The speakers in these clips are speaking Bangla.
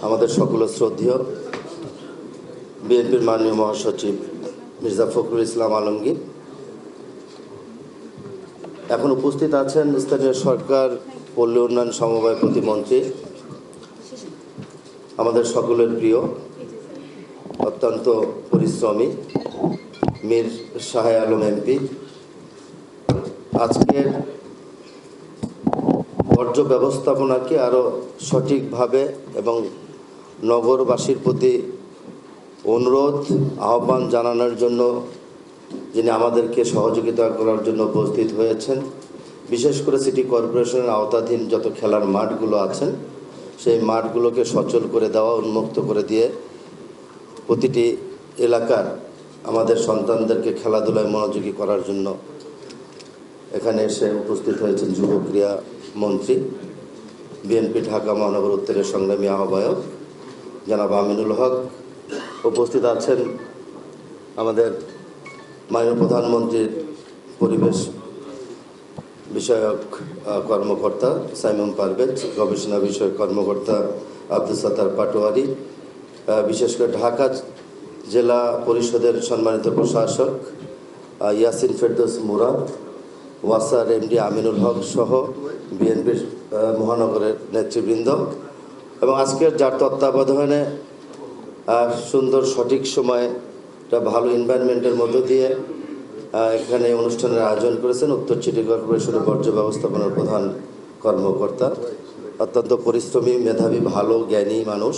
আমাদের সকল শ্রদ্ধেয় বিএনপির মাননীয় মহাসচিব মির্জা ফখরুল ইসলাম আলমগীর, এখন উপস্থিত আছেন স্থানীয় সরকার পল্লী উন্নয়ন সমবায় প্রতিমন্ত্রী, আমাদের সকলের প্রিয় অত্যন্ত পরিশ্রমী মীর শাহ আলম এমপি। আজকের বর্জ্য ব্যবস্থাপনাকে আরও সঠিকভাবে এবং নগরবাসীর প্রতি অনুরোধ আহ্বান জানানোর জন্য যিনি আমাদেরকে সহযোগিতা করার জন্য উপস্থিত হয়েছেন, বিশেষ করে সিটি কর্পোরেশনের আওতাধীন যত খেলার মাঠগুলো আছেন সেই মাঠগুলোকে সচল করে দেওয়া, উন্মুক্ত করে দিয়ে প্রতিটি এলাকার আমাদের সন্তানদেরকে খেলাধুলায় মনোযোগী করার জন্য এখানে এসে উপস্থিত হয়েছেন যুব ক্রীড়া মন্ত্রী, বিএনপি ঢাকা মহানগর উত্তরের সংগ্রামী আহ্বায়ক জনাব আমিনুল হক। উপস্থিত আছেন আমাদের মাননীয় প্রধানমন্ত্রীর পরিবেশ বিষয়ক কর্মকর্তা সাইমন পারভেজ, গবেষণা বিষয়ক কর্মকর্তা আব্দুল সাত্তার পাটোয়ারি, বিশেষ করে ঢাকা জেলা পরিষদের সম্মানিত প্রশাসক ইয়াসিন ফেরদৌস মুরাদ, ওয়াসার এমডি আমিনুল হক সহ বিএনপির মহানগরের নেতৃবৃন্দ এবং আজকের যার তত্ত্বাবধানে সুন্দর সঠিক সময়ে একটা ভালো এনভায়রনমেন্টের মধ্য দিয়ে এখানে অনুষ্ঠানের আয়োজন করেছেন উত্তর সিটি কর্পোরেশনের বর্জ্য ব্যবস্থাপনার প্রধান কর্মকর্তা, অত্যন্ত পরিশ্রমী, মেধাবী, ভালো জ্ঞানী মানুষ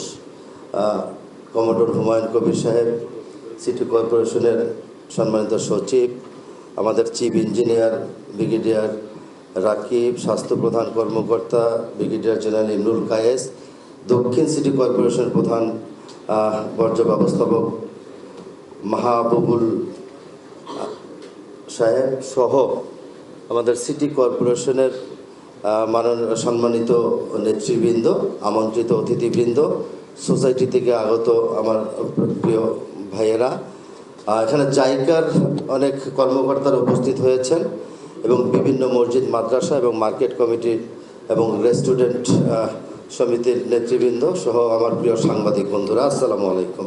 কমোডর হুমায়ুন কবির সাহেব, সিটি কর্পোরেশনের সম্মানিত সচিব, আমাদের চিফ ইঞ্জিনিয়ার ব্রিগেডিয়ার রাকিব, স্বাস্থ্য প্রধান কর্মকর্তা ব্রিগেডিয়ার জেনারেল ইমরুল কায়েস, দক্ষিণ সিটি কর্পোরেশনের প্রধান বর্জ্য ব্যবস্থাপক মাহবুবুল সাহেব সহ আমাদের সিটি কর্পোরেশনের মাননীয় সম্মানিত নেতৃবৃন্দ, আমন্ত্রিত অতিথিবৃন্দ, সোসাইটি থেকে আগত আমার প্রিয় ভাইয়েরা, এখানে জায়গার অনেক কর্মকর্তারা উপস্থিত হয়েছেন এবং বিভিন্ন মসজিদ, মাদ্রাসা এবং মার্কেট কমিটি এবং রেস্টুরেন্ট সমিতির নেতৃবৃন্দ সহ আমার প্রিয় সাংবাদিক বন্ধুরা, আসসালামু আলাইকুম।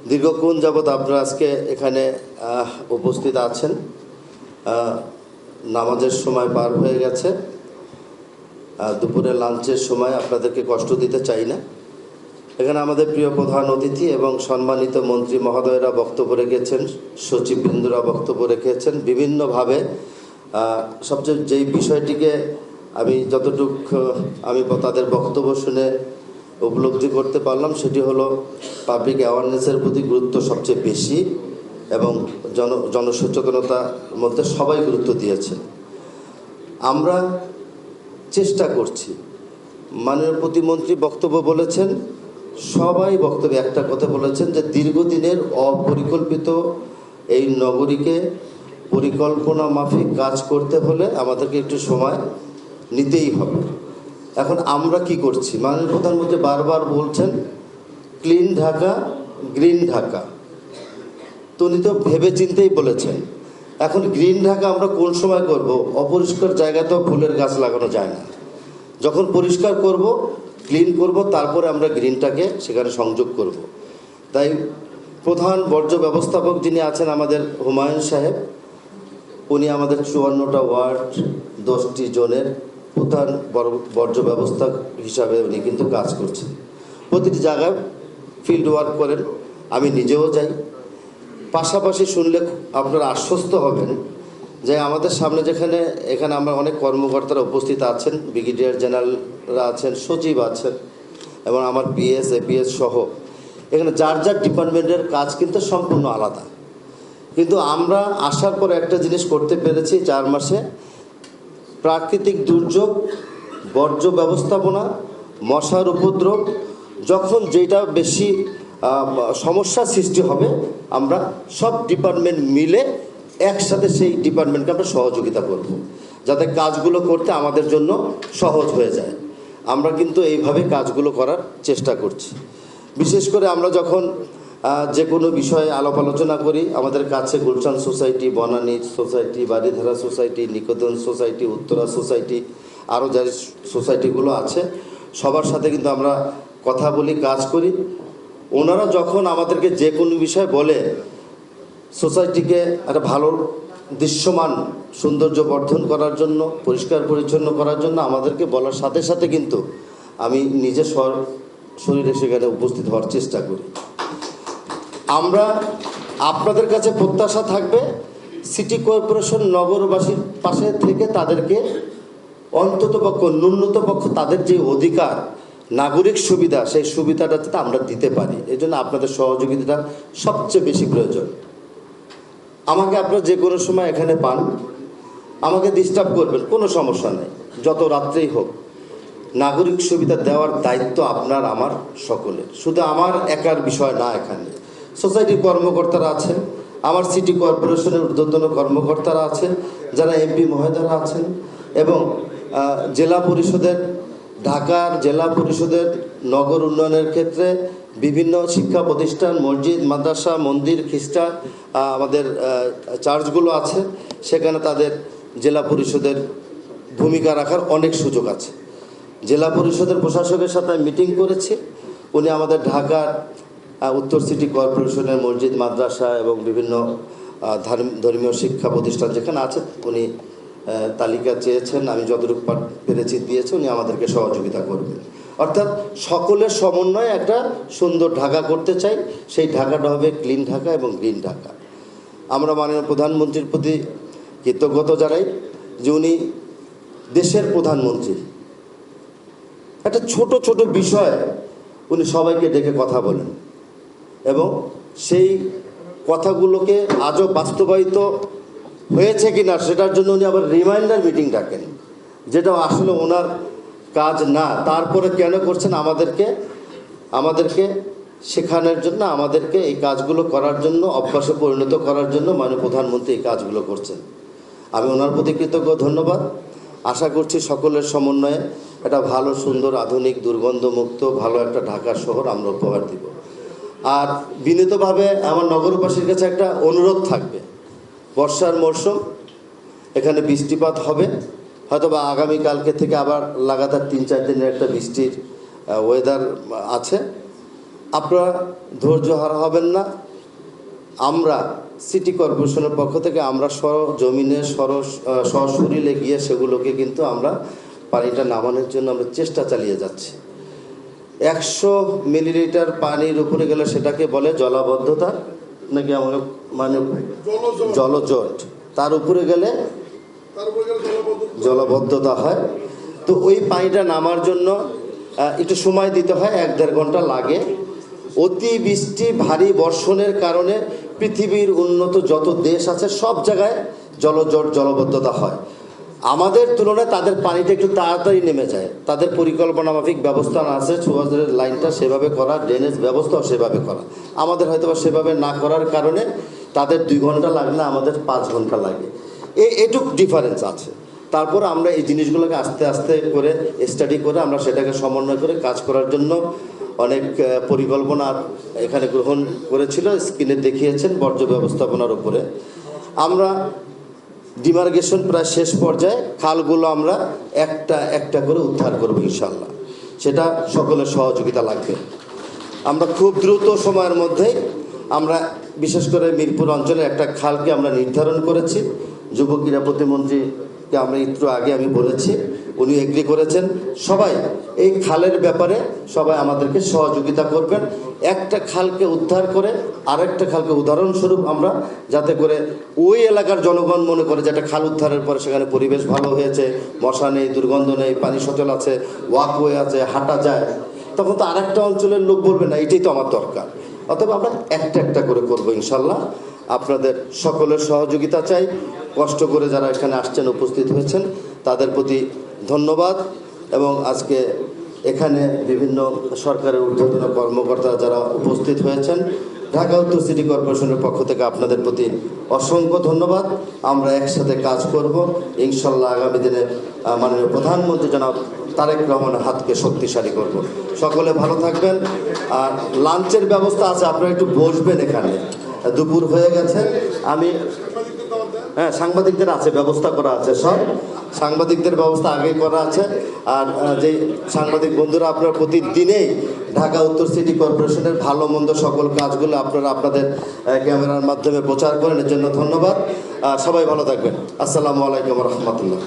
দীর্ঘক্ষণ যাবৎ আপনারা আজকে এখানে উপস্থিত আছেন। নামাজের সময় পার হয়ে গেছে, দুপুরে লাঞ্চের সময় আপনাদেরকে কষ্ট দিতে চাই না। এখানে আমাদের প্রিয় প্রধান অতিথি এবং সম্মানিত মন্ত্রী মহোদয়রা বক্তব্য রেখেছেন, সচিববৃন্দরা বক্তব্য রেখেছেন বিভিন্নভাবে। সবচেয়ে যেই বিষয়টিকে আমি যতটুকু তাদের বক্তব্য শুনে উপলব্ধি করতে পারলাম সেটি হলো পাবলিক অ্যাওয়ারনেসের প্রতি গুরুত্ব সবচেয়ে বেশি এবং জনসচেতনতার মধ্যে সবাই গুরুত্ব দিয়েছেন। আমরা চেষ্টা করছি, মাননীয় প্রতিমন্ত্রী বক্তব্য বলেছেন, সবাই বক্তব্যে একটা কথা বলেছেন যে দীর্ঘদিনের অপরিকল্পিত এই নগরীকে পরিকল্পনা মাফিক কাজ করতে হলে আমাদেরকে একটু সময় নিতেই হবে। এখন আমরা কি করছি? মাননীয় প্রধানমন্ত্রী বারবার বলছেন ক্লিন ঢাকা, গ্রিন ঢাকা, তো উনি তো ভেবে চিন্তেই বলেছেন। এখন গ্রিন ঢাকা আমরা কোন সময় করব? অপরিষ্কার জায়গাতেও ফুলের গাছ লাগানো যায় না। যখন পরিষ্কার করব, ক্লিন করব, তারপরে আমরা গ্রিনটাকে সেখানে সংযোগ করব। তাই প্রধান বর্জ্য ব্যবস্থাপক যিনি আছেন আমাদের হুমায়ুন সাহেব, উনি আমাদের 54টা ওয়ার্ড 10টি জোনের প্রধান বর্জ্য ব্যবস্থা হিসাবে উনি কিন্তু কাজ করছেন। প্রতিটি জায়গায় ফিল্ড ওয়ার্ক করেন, আমি নিজেও যাই। পাশাপাশি শুনলে আপনারা আশ্বস্ত হবেন যে আমাদের সামনে এখানে আমরা অনেক কর্মকর্তারা উপস্থিত আছেন, ব্রিগেডিয়ার জেনারেলরা আছেন, সচিব আছেন এবং আমার পিএস এপিএস সহ এখানে যার যার ডিপার্টমেন্টের কাজ কিন্তু সম্পূর্ণ আলাদা। কিন্তু আমরা আসার পর একটা জিনিস করতে পেরেছি 4 মাসে, প্রাকৃতিক দুর্যোগ, বর্জ্য ব্যবস্থাপনা, মশার উপদ্রব, যখন যেটা বেশি সমস্যার সৃষ্টি হবে আমরা সব ডিপার্টমেন্ট মিলে একসাথে সেই ডিপার্টমেন্টকে আমরা সহযোগিতা করব, যাতে কাজগুলো করতে আমাদের জন্য সহজ হয়ে যায়। আমরা কিন্তু এইভাবে কাজগুলো করার চেষ্টা করছি। বিশেষ করে আমরা যখন যে কোনো বিষয়ে আলাপ আলোচনা করি, আমাদের কাছে Gulshan society, Banani society, Baridhara society, Niketan society, Uttara society, আরও যে সোসাইটিগুলো আছে সবার সাথে কিন্তু আমরা কথা বলি, কাজ করি। ওনারা যখন আমাদেরকে যে কোনো বিষয় বলে সোসাইটিকে একটা ভালো দৃশ্যমান সৌন্দর্য বর্ধন করার জন্য, পরিষ্কার পরিচ্ছন্ন করার জন্য আমাদেরকে বলার সাথে সাথে কিন্তু আমি নিজে শরীরে সেখানে উপস্থিত হওয়ার চেষ্টা করি। আমরা আপনাদের কাছে প্রত্যাশা থাকবে সিটি কর্পোরেশন নগরবাসীর পাশে থেকে তাদেরকে অন্ততপক্ষ ন্যূনতপক্ষ তাদের যে অধিকার, নাগরিক সুবিধা, সেই সুবিধাটা যাতে আমরা দিতে পারি। এই জন্য আপনাদের সহযোগিতাটা সবচেয়ে বেশি প্রয়োজন। আমাকে আপনারা যে কোনো সময় এখানে পান, আমাকে ডিস্টার্ব করবেন, কোনো সমস্যা নেই, যত রাত্রেই হোক। নাগরিক সুবিধা দেওয়ার দায়িত্ব আপনার আমার সকলের, শুধু আমার একার বিষয় না। এখানে সোসাইটির কর্মকর্তারা আছেন, আমার সিটি কর্পোরেশনের ঊর্ধ্বতন কর্মকর্তারা আছেন, যারা এমপি মহোদয়রা আছেন, এবং জেলা পরিষদের, ঢাকার জেলা পরিষদের নগর উন্নয়নের ক্ষেত্রে বিভিন্ন শিক্ষা প্রতিষ্ঠান, মসজিদ, মাদ্রাসা, মন্দির, খ্রিস্টান আমাদের চার্চগুলো আছে, সেখানে তাদের জেলা পরিষদের ভূমিকা রাখার অনেক সুযোগ আছে। জেলা পরিষদের প্রশাসকের সাথে মিটিং করেছি, উনি আমাদের ঢাকার উত্তর সিটি কর্পোরেশনের মসজিদ, মাদ্রাসা এবং বিভিন্ন ধর্মীয় শিক্ষা প্রতিষ্ঠান যেখানে আছে উনি তালিকা চেয়েছেন, আমি যতটুকু পেরেছি দিয়েছি, উনি আমাদেরকে সহযোগিতা করবেন। অর্থাৎ সকলের সমন্বয়ে একটা সুন্দর ঢাকা করতে চাই। সেই ঢাকাটা হবে ক্লিন ঢাকা এবং গ্রিন ঢাকা। আমরা মাননীয় প্রধানমন্ত্রীর প্রতি কৃতজ্ঞতা জানাই যে উনি দেশের প্রধানমন্ত্রী। একটা ছোট ছোট বিষয় উনি সবাইকে ডেকে কথা বলেন এবং সেই কথাগুলোকে আজও বাস্তবায়িত হয়েছে কিনা সেটার জন্য উনি আবার রিমাইন্ডার মিটিং ডাকেন, যেটা আসলে ওনার কাজ না। তারপরে কেন করছেন? আমাদেরকে শেখানোর জন্য, আমাদেরকে এই কাজগুলো করার জন্য, অভ্যাসে পরিণত করার জন্য মাননীয় প্রধানমন্ত্রী এই কাজগুলো করছেন। আমি ওনার প্রতি কৃতজ্ঞ, ধন্যবাদ। আশা করছি সকলের সমন্বয়ে একটা ভালো, সুন্দর, আধুনিক, দুর্গন্ধমুক্ত ভালো একটা ঢাকা শহর আমরা উপহার দিব। আর বিনীতভাবে আমার নগরবাসীর কাছে একটা অনুরোধ থাকবে, বর্ষার মরশুম, এখানে বৃষ্টিপাত হবে, হয়তো বা আগামীকালকে থেকে আবার লাগাতার 3-4 দিনের একটা বৃষ্টির ওয়েদার আছে। আপনারা ধৈর্য হারা হবেন না। আমরা সিটি কর্পোরেশনের পক্ষ থেকে আমরা সরজমিনে সশরীরে গিয়ে সেগুলোকে কিন্তু আমরা পানিটা নামানোর জন্য আমরা চেষ্টা চালিয়ে যাচ্ছি। 100 মিলিলিটার পানির উপরে গেলে সেটাকে বলে জলাবদ্ধতা, নাকি আমার মানে জলজট, তার উপরে গেলে জলাবদ্ধতা হয়। তো ওই পানিটা নামার জন্য একটু সময় দিতে হয়, 1-1.5 ঘন্টা লাগে। অতিবৃষ্টি, ভারী বর্ষণের কারণে পৃথিবীর উন্নত যত দেশ আছে সব জায়গায় জলজট, জলবদ্ধতা হয়। আমাদের তুলনায় তাদের পানিটা একটু তাড়াতাড়ি নেমে যায়। তাদের পরিকল্পনা মাফিক ব্যবস্থা আছে, সুবাজের লাইনটা সেভাবে করা, ড্রেনেজ ব্যবস্থাও সেভাবে করা। আমাদের হয়তো বা সেভাবে না করার কারণে তাদের 2 ঘন্টা লাগলে আমাদের 5 ঘন্টা লাগে। এটুক ডিফারেন্স আছে। তারপর আমরা এই জিনিসগুলোকে আস্তে আস্তে করে স্টাডি করে আমরা সেটাকে সমন্বয় করে কাজ করার জন্য অনেক পরিকল্পনা এখানে গ্রহণ করেছিল, স্ক্রিনে দেখিয়েছেন বর্জ্য ব্যবস্থাপনার উপরে। আমরা ডিমার্গেশন প্রায় শেষ পর্যায়ে, খালগুলো আমরা একটা একটা করে উদ্ধার করব ইনশাল্লাহ। সেটা সকলের সহযোগিতা লাগবে। আমরা খুব দ্রুত সময়ের মধ্যেই আমরা বিশেষ করে মিরপুর অঞ্চলে একটা খালকে আমরা নির্ধারণ করেছি। যুব ক্রীড়া প্রতিমন্ত্রীকে আমরা একটু আগে আমি বলেছি, উনি এগ্রি করেছেন। সবাই এই খালের ব্যাপারে সবাই আমাদেরকে সহযোগিতা করবেন। একটা খালকে উদ্ধার করে আরেকটা খালকে উদাহরণস্বরূপ আমরা, যাতে করে ওই এলাকার জনগণ মনে করে যে একটা খাল উদ্ধারের পরে সেখানে পরিবেশ ভালো হয়েছে, মশা নেই, দুর্গন্ধ নেই, পানি সচল আছে, ওয়াকওয়ে আছে, হাঁটা যায়, তখন তো আরেকটা অঞ্চলের লোক বলবে না এটাই তো আমার দরকার। অথবা আমরা একটা একটা করে করবো ইনশাল্লাহ। আপনাদের সকলের সহযোগিতা চাই। কষ্ট করে যারা এখানে আসছেন, উপস্থিত হয়েছেন, তাদের প্রতি ধন্যবাদ। এবং আজকে এখানে বিভিন্ন সরকারের ঊর্ধ্বতন কর্মকর্তা যারা উপস্থিত হয়েছেন, ঢাকা উত্তর সিটি কর্পোরেশনের পক্ষ থেকে আপনাদের প্রতি অসংখ্য ধন্যবাদ। আমরা একসাথে কাজ করব ইনশাল্লাহ। আগামী দিনে মাননীয় প্রধানমন্ত্রী জনাব তারেক রহমানের হাতকে শক্তিশালী করব। সকলে ভালো থাকবেন। আর লাঞ্চের ব্যবস্থা আছে, আপনারা একটু বসবেন এখানে, দুপুর হয়ে গেছে। আমি সাংবাদিকদের আছে, ব্যবস্থা করা আছে, সব সাংবাদিকদের ব্যবস্থা আগেই করা আছে। আর যে সাংবাদিক বন্ধুরা আপনারা প্রতিদিনেই ঢাকা উত্তর সিটি কর্পোরেশনের ভালো মন্দ সকল কাজগুলো আপনারা আপনাদের ক্যামেরার মাধ্যমে প্রচার করেন, এর জন্য ধন্যবাদ। সবাই ভালো থাকবেন। আসসালামু আলাইকুম রহমতুল্লাহ।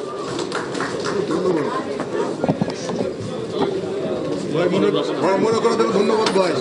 মনে করে ধন্যবাদ ভাই।